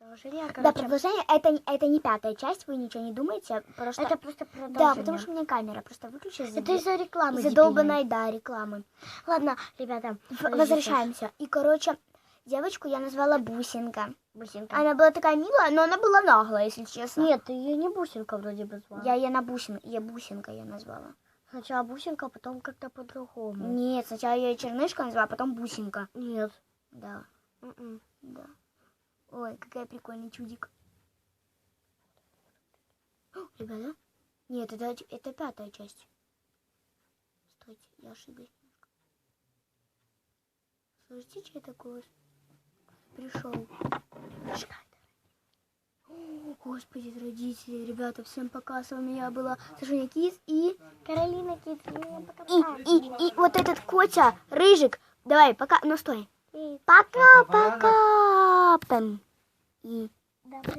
Продолжение, Да, продолжение, это не 5-я часть, вы ничего не думаете. Просто... Это просто продолжение. Да, потому что у меня камера просто выключилась. Это из-за рекламы. Из-за долбанной, да, рекламы. Ладно, ребята, Возвращаемся. И, короче, девочку я назвала Бусинка. Бусинка. Она была такая милая, но она была наглая, если честно. Нет, ты ее не Бусинка вроде бы звала. Я ее Бусинка я назвала. Сначала Бусинка, а потом как-то по-другому. Нет, сначала я ее Чернышка назвала, а потом Бусинка. Нет. Да. Да. Ой, какая прикольный чудик. О, ребята? Нет, это 5-я часть. Стойте, я ошиблась. Слышите, чей это голос? Пришел. Господи, родители, ребята, всем пока. С вами я была Сашуня Кис и Каролина Кис. И вот этот Котя, Рыжик. Давай, пока. Ну стой. Пока-пока. И